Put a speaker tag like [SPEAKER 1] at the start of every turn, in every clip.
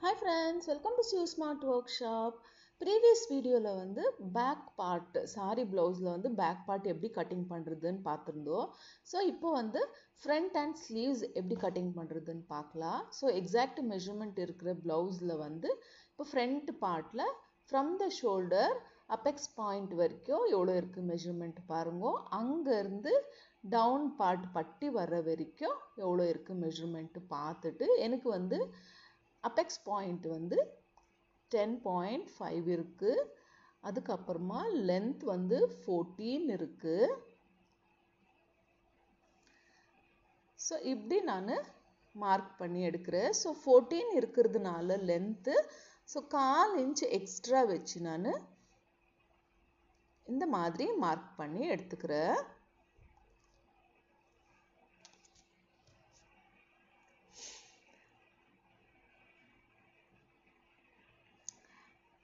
[SPEAKER 1] Hi friends, welcome to Sue Smart Workshop. Previous video la வந்து back part saree blouse la வந்து back part எப்படி cutting பண்றதுன்னு பார்த்திருந்தோம். So இப்போ வந்து front and sleeves எப்படி cutting பண்றதுன்னு பார்க்கலாம். So exact measurement இருக்கிற blouse la வந்து இப்போ front part la from the shoulder apex point வரைக்கும் எவ்வளவு இருக்கு measurement பாருங்க. அங்க இருந்து down part பட்டி வர வரைக்கும் எவ்வளவு இருக்கு measurement பார்த்துட்டு எனக்கு வந்து apex point வந்து 10.5 இருக்கு. அதுக்கு அப்புறமா length வந்து 14 இருக்கு. So இப்படி நான் மார்க் பண்ணி எடுக்கிறேன். So 14 இருக்கிறதுனால length so 1/4 inch எக்ஸ்ட்ரா வச்சு நான் இந்த மாதிரி மார்க் பண்ணி எடுத்துக்கிறேன்.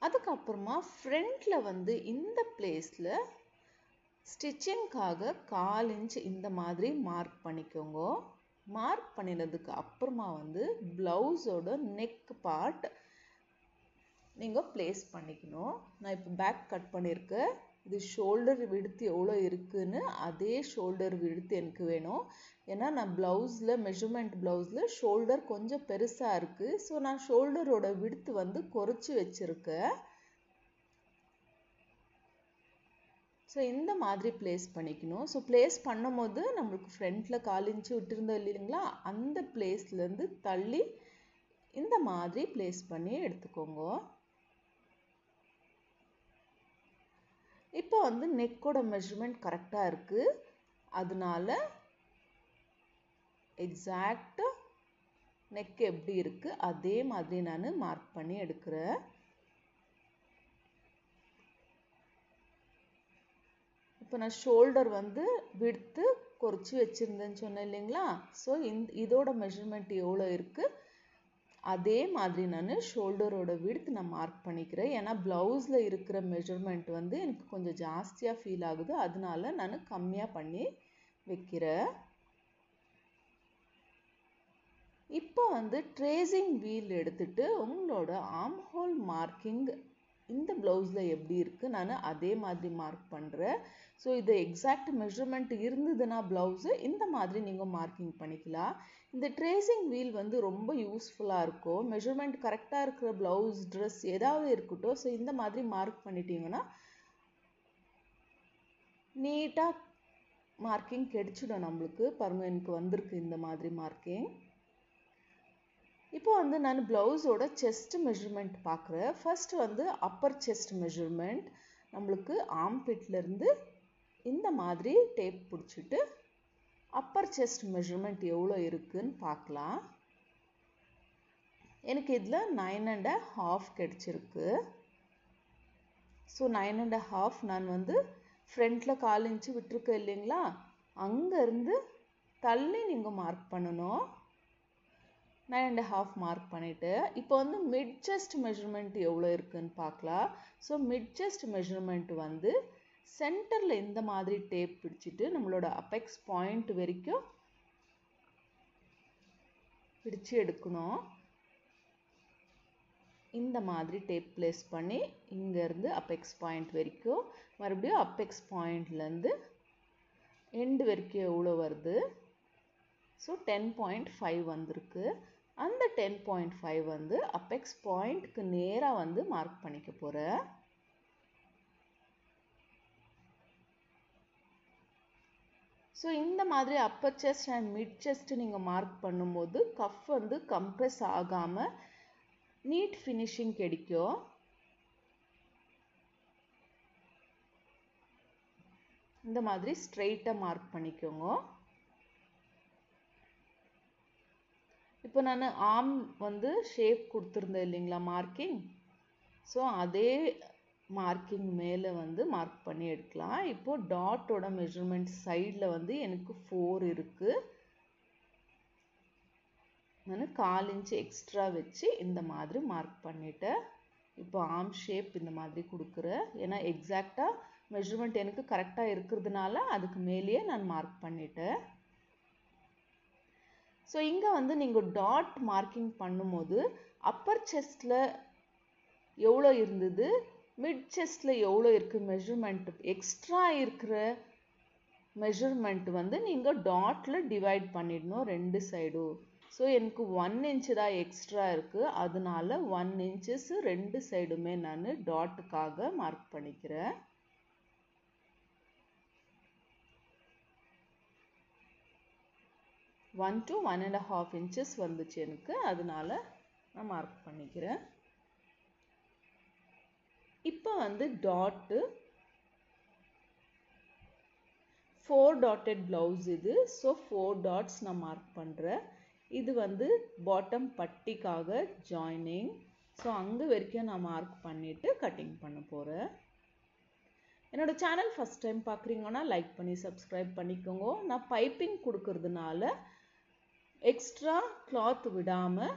[SPEAKER 1] அதுக்கு அப்புறமா ஃப்ரண்ட்ல வந்து இந்த பிளேஸ்ல ஸ்டிச்சிங்காக 1/4 inch இந்த மாதிரி மார்க் பண்ணிக்கோங்க. மார்க் பண்ணினதுக்கு அப்புறமா வந்து பிளவுஸோட நெக் பார்ட் நீங்க பிளேஸ் பண்ணிக்கணும். நான் இப்போ பேக் கட் பண்ணியிருக்கேன். இது ஷோல்டர் விடுத்து எவ்வளோ இருக்குன்னு அதே ஷோல்டர் விடுத்து எனக்கு வேணும். ஏன்னா நான் பிளவுஸில் மெஷர்மெண்ட் பிளவுஸில் ஷோல்டர் கொஞ்சம் பெருசாக இருக்குது. ஸோ நான் ஷோல்டரோட விடுத்து வந்து குறைச்சி வச்சுருக்கேன். ஸோ இந்த மாதிரி பிளேஸ் பண்ணிக்கணும். ஸோ பிளேஸ் பண்ணும் போது நம்மளுக்கு ஃப்ரண்ட்டில் 1/4 inch விட்டுருந்தோம் இல்லைங்களா, அந்த பிளேஸ்லேருந்து தள்ளி இந்த மாதிரி பிளேஸ் பண்ணி எடுத்துக்கோங்க. இப்போ வந்து நெக்கோட மெஷர்மெண்ட் கரெக்டாக இருக்குது. அதனால எக்ஸாக்ட் நெக் எப்படி இருக்குது அதே மாதிரி நான் மார்க் பண்ணி எடுக்கிறேன். இப்போ நான் ஷோல்டர் வந்து விடுத்து குறைச்சி வச்சுருந்தேன்னு சொன்னேன் இல்லைங்களா. ஸோ இதோட மெஷர்மெண்ட் எவ்வளோ இருக்குது அதே மாதிரி நான் ஷோல்டரோட விடுத்து நான் மார்க் பண்ணிக்கிறேன். ஏன்னா பிளவுஸில் இருக்கிற மெஷர்மெண்ட் வந்து எனக்கு கொஞ்சம் ஜாஸ்தியாக ஃபீல் ஆகுது. அதனால நான் கம்மியாக பண்ணி வைக்கிறேன். இப்போ வந்து ட்ரேசிங் வீல் எடுத்துட்டு உங்களோட ஆர்ம் ஹோல் மார்க்கிங் இந்த பிளவுஸில் எப்படி இருக்குது நான் அதே மாதிரி மார்க் பண்ணுறேன். ஸோ இது எக்ஸாக்ட் மெஷர்மெண்ட் இருந்ததுன்னா பிளவுஸு இந்த மாதிரி நீங்கள் மார்க்கிங் பண்ணிக்கலாம். இந்த ட்ரேசிங் வீல் வந்து ரொம்ப யூஸ்ஃபுல்லாக இருக்கும். மெஷர்மெண்ட் கரெக்டாக இருக்கிற பிளவுஸ் ட்ரெஸ் ஏதாவது இருக்கட்டும். ஸோ இந்த மாதிரி மார்க் பண்ணிட்டீங்கன்னா நீட்டாக மார்க்கிங் கிடைச்சிடும் நம்மளுக்கு. பாருங்க எனக்கு வந்திருக்கு இந்த மாதிரி மார்க்கிங். இப்போ வந்து நான் பிளவுஸோட செஸ்ட் மெஷர்மெண்ட் பார்க்குறேன். ஃபர்ஸ்ட் வந்து அப்பர் செஸ்ட் மெஷர்மெண்ட் நம்மளுக்கு ஆர்ம்பிட்லேருந்து இந்த மாதிரி டேப் பிடிச்சிட்டு அப்பர் செஸ்ட் மெஷர்மெண்ட் எவ்வளோ இருக்குன்னு பார்க்கலாம். எனக்கு இதில் 9.5 கிடைச்சிருக்கு. ஸோ 9.5 நான் வந்து ஃப்ரண்ட்டில் 1/4 inch விட்டுருக்கேன் இல்லைங்களா, அங்கேருந்து தள்ளி நீங்கள் மார்க் பண்ணணும். 9.5 மார்க் பண்ணிவிட்டு இப்போ வந்து மிட் செஸ்ட் மெஷர்மெண்ட் எவ்வளோ இருக்குன்னு பார்க்கலாம். ஸோ மிட் செஸ்ட் மெஷர்மெண்ட் வந்து சென்டரில் இந்த மாதிரி டேப் பிடிச்சிட்டு நம்மளோட அபெக்ஸ் பாயிண்ட் வரைக்கும் பிடிச்சி எடுக்கணும். இந்த மாதிரி டேப் பிளேஸ் பண்ணி இங்கேருந்து அபெக்ஸ் பாயிண்ட் வரைக்கும் மறுபடியும் அபெக்ஸ் பாயிண்ட்லேருந்து எண்டு வரைக்கும் எவ்வளோ வருது. ஸோ 10.5 வந்திருக்கு. அந்த 10.5 வந்து அபெக்ஸ் பாயிண்ட்க்கு நேராக வந்து மார்க் பண்ணிக்க போகிறேன். ஸோ இந்த மாதிரி Appar chest and mid chest நீங்கள் மார்க் பண்ணும்போது கஃப் வந்து கம்ப்ரெஸ் ஆகாமல் நீட் ஃபினிஷிங் கிடைக்கும். இந்த மாதிரி ஸ்ட்ரெயிட்டாக மார்க் பண்ணிக்கோங்க. இப்போ நான் ஆர்ம் வந்து ஷேப் கொடுத்துருந்தேன் இல்லைங்களா மார்க்கிங். ஸோ அதே மார்க்கிங் மேலே வந்து மார்க் பண்ணி எடுக்கலாம். இப்போது டாட்டோட மெஷர்மெண்ட் சைடில் வந்து எனக்கு 4 இருக்குது. நான் 1/4 inch எக்ஸ்ட்ரா வச்சு இந்த மாதிரி மார்க் பண்ணிவிட்டேன். இப்போ ஆர்ம் ஷேப் இந்த மாதிரி கொடுக்குறேன். ஏன்னா எக்ஸாக்டாக மெஷர்மெண்ட் எனக்கு கரெக்டாக இருக்கிறதுனால அதுக்கு மேலேயே நான் மார்க் பண்ணிட்டேன். ஸோ இங்கே வந்து நீங்கள் டாட் மார்க்கிங் பண்ணும்போது அப்பர் செஸ்ட்டில் எவ்வளோ இருந்தது, மிட் செஸ்ட்டில் எவ்வளோ இருக்குது மெஷர்மெண்ட், எக்ஸ்ட்ரா இருக்கிற மெஷர்மெண்ட் வந்து நீங்கள் டாட்டில் டிவைட் பண்ணிடணும் ரெண்டு சைடும். ஸோ எனக்கு 1 inch தான் எக்ஸ்ட்ரா இருக்குது, அதனால 1 inches ரெண்டு சைடுமே நான் டாட்டுக்காக மார்க் பண்ணிக்கிறேன். ஒன் to 1.5 inches வந்துச்சு எனக்கு, அதனால நான் மார்க் பண்ணிக்கிறேன். இப்போ வந்து டாட்டு 4 dotted blouse இது. ஸோ 4 dots நான் மார்க் பண்ணுறேன். இது வந்து பாட்டம் பட்டிக்காக ஜாயினிங். ஸோ அங்கே வரைக்கும் நான் மார்க் பண்ணிவிட்டு கட்டிங் பண்ண போகிறேன். என்னோட சேனல் ஃபஸ்ட் டைம் பார்க்குறீங்கன்னா லைக் பண்ணி சப்ஸ்கிரைப் பண்ணிக்கோங்க. நான் பைப்பிங் கொடுக்கறதுனால எக்ஸ்ட்ரா கிளாத் விடாமல்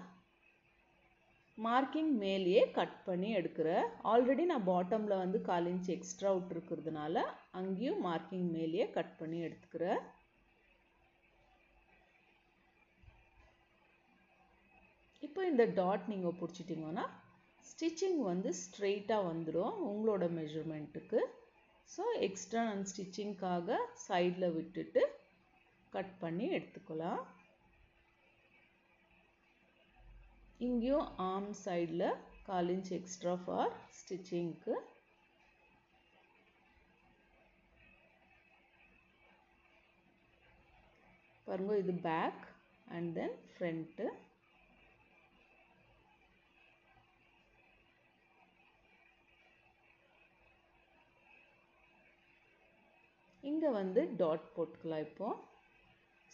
[SPEAKER 1] மார்க்கிங் மேலேயே கட் பண்ணி எடுக்கிறேன். ஆல்ரெடி நான் பாட்டமில் வந்து 1/4 inch எக்ஸ்ட்ரா விட்டுருக்கிறதுனால அங்கேயும் மார்க்கிங் மேலேயே கட் பண்ணி எடுத்துக்கிறேன். இப்போ இந்த டாட் நீங்கள் பிடிச்சிட்டிங்கன்னா ஸ்டிச்சிங் வந்து ஸ்ட்ரெயிட்டாக வந்துடும் உங்களோட மெஷர்மெண்ட்டுக்கு. ஸோ எக்ஸ்ட்ரா நான் ஸ்டிச்சிங்காக சைடில் விட்டுட்டு கட் பண்ணி எடுத்துக்கலாம். இங்கேயும் ஆர்ம் சைடில் 1/4 inch எக்ஸ்ட்ரா ஃபார் ஸ்டிச்சிங்க்கு. பாருங்க, இது பேக் அண்ட் தென் ஃப்ரண்ட்டு. இங்கே வந்து டாட் போட்டுக்கலாம் இப்போ.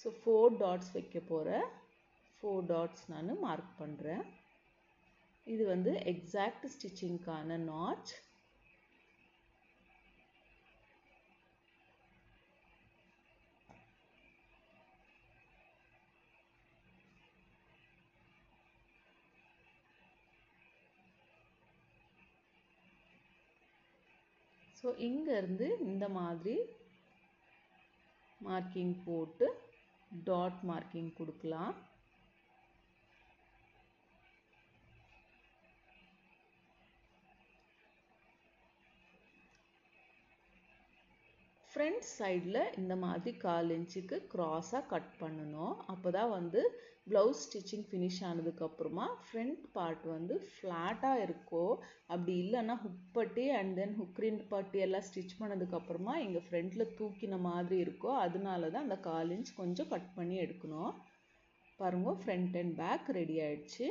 [SPEAKER 1] ஸோ 4 dots வைக்க போகிறேன். 4 dots நான் மார்க் பண்ணுறேன். இது வந்து எக்ஸாக்ட் ஸ்டிச்சிங்க்கான நாட்ச். ஸோ இங்கேருந்து இந்த மாதிரி மார்க்கிங் போட்டு டாட் மார்க்கிங் கொடுக்கலாம். ஃப்ரண்ட் சைடில் இந்த மாதிரி 1/4 inchக்கு க்ராஸாக கட் பண்ணணும். அப்போ தான் வந்து ப்ளவுஸ் ஸ்டிச்சிங் ஃபினிஷ் ஆனதுக்கப்புறமா ஃப்ரண்ட் பார்ட் வந்து ஃப்ளாட்டாக இருக்கும். அப்படி இல்லைன்னா ஹுக் பட்டி அண்ட் தென் ஹுக்ரின் பட்டி எல்லாம் ஸ்டிச் பண்ணதுக்கப்புறமா இங்கே ஃப்ரண்ட்டில் தூக்கின மாதிரி இருக்கும். அதனால தான் அந்த 1/4 inch கொஞ்சம் கட் பண்ணி எடுக்கணும். பாருங்க, ஃப்ரண்ட் அண்ட் பேக் ரெடி ஆயிடுச்சு.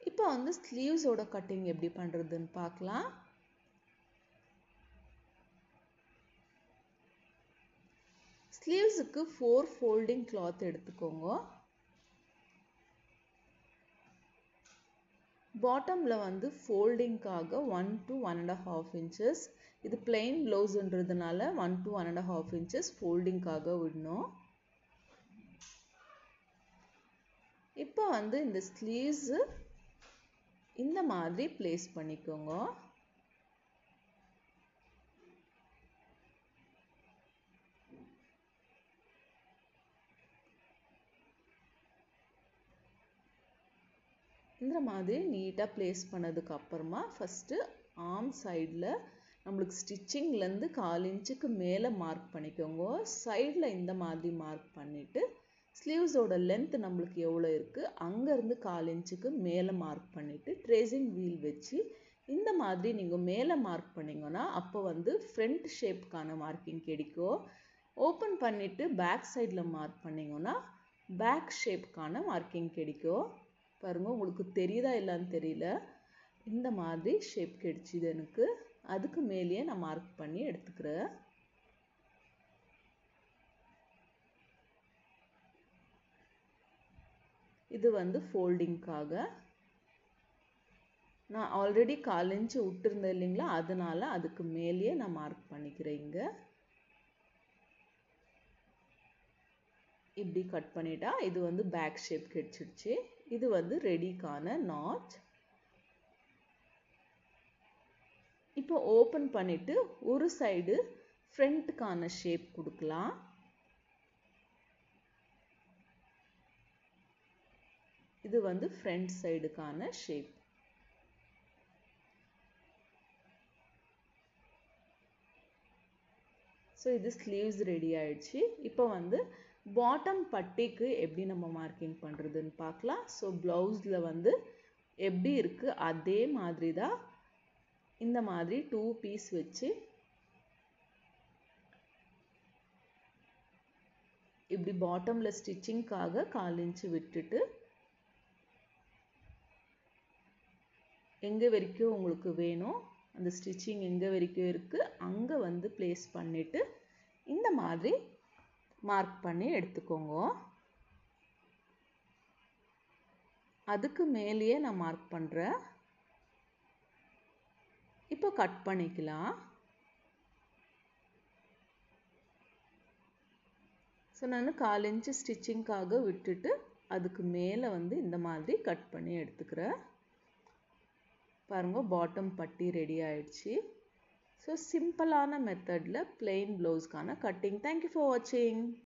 [SPEAKER 1] இப்போ வந்து ஸ்லீவ்ஸோட கட்டிங் எப்படி பண்ணுறதுன்னு பார்க்கலாம். ஸ்லீவ்ஸுக்கு 4 folding cloth எடுத்துக்கோங்க. பாட்டமில் வந்து ஃபோல்டிங்காக 1 to 1.5 inches. இது பிளெயின் ப்ளவுஸ்ன்றதுனால 1 to 1.5 inches ஃபோல்டிங்காக விடணும். இப்போ வந்து இந்த ஸ்லீவ்ஸ் இந்த மாதிரி பிளேஸ் பண்ணிக்கோங்க. இந்த மாதிரி நீட்டாக பிளேஸ் பண்ணதுக்கு அப்புறமா ஃபஸ்ட்டு ஆர்ம் சைடில் நம்மளுக்கு ஸ்டிச்சிங்லேருந்து 1/4 inchக்கு மேலே மார்க் பண்ணிக்கோங்க. சைடில் இந்த மாதிரி மார்க் பண்ணிவிட்டு ஸ்லீவ்ஸோட லென்த் நம்மளுக்கு எவ்வளோ இருக்குது அங்கேருந்து 1/4 inchக்கு மேலே மார்க் பண்ணிவிட்டு ட்ரேசிங் வீல் வச்சு இந்த மாதிரி நீங்கள் மேலே மார்க் பண்ணிங்கன்னா அப்போ வந்து ஃப்ரண்ட் ஷேப்புக்கான மார்க்கிங் கிடைக்கும். ஓப்பன் பண்ணிவிட்டு பேக் சைடில் மார்க் பண்ணிங்கன்னா பேக் ஷேப்புக்கான மார்க்கிங் கிடைக்கும். பாருங்கள், உங்களுக்கு தெரியுதா இல்லைன்னு தெரியல, இந்த மாதிரி ஷேப் கிடைச்சிது எனக்கு. அதுக்கு மேலேயே நான் மார்க் பண்ணி எடுத்துக்கிறேன். இது வந்து ஃபோல்டிங்காக நான் ஆல்ரெடி 1/4 inch விட்டுருந்தேன் இல்லைங்களா, அதனால அதுக்கு மேலேயே நான் மார்க் பண்ணிக்கிறேன். இங்கே இப்படி கட் பண்ணிட்டா இது வந்து பேக் ஷேப் கிடைச்சிடுச்சு. இது வந்து ரெடிக்கான நாட்ச். இப்போ ஓப்பன் பண்ணிட்டு ஒரு சைடு ஃப்ரண்ட்டுக்கான ஷேப் கொடுக்கலாம். இது வந்து ஃப்ரண்ட் சைடுக்கான ஷேப். ஸோ இது ஸ்லீவ்ஸ் ரெடி ஆயிடுச்சு. இப்போ வந்து பாட்டம் பட்டிக்கு எப்படி நம்ம மார்க்கிங் பண்ணுறதுன்னு பார்க்கலாம். ஸோ ப்ளவுஸில் வந்து எப்படி இருக்குது அதே மாதிரி தான் இந்த மாதிரி 2 பீஸ் வச்சு இப்படி பாட்டமில் ஸ்டிச்சிங்காக 1/4 இன்ச்சு விட்டுட்டு எங்கே வரைக்கும் உங்களுக்கு வேணும் அந்த ஸ்டிச்சிங் எங்கே வரைக்கும் இருக்குது அங்கே வந்து ப்ளேஸ் பண்ணிவிட்டு இந்த மாதிரி மார்க் பண்ணி எடுத்துக்கோங்க. அதுக்கு மேலேயே நான் மார்க் பண்ணுறேன். இப்போ கட் பண்ணிக்கலாம். ஸோ நான் 1/4 இன்ச்சு ஸ்டிச்சிங்காக விட்டுட்டு அதுக்கு மேலே வந்து இந்த மாதிரி கட் பண்ணி எடுத்துக்கிறேன். பாருங்க பாட்டம் பட்டி ரெடி ஆயிடுச்சு. ஸோ சிம்பிளான மெத்தடில் பிளெயின் ப்ளவுஸ்க்கான கட்டிங். தேங்க்யூ ஃபார் வாட்சிங்.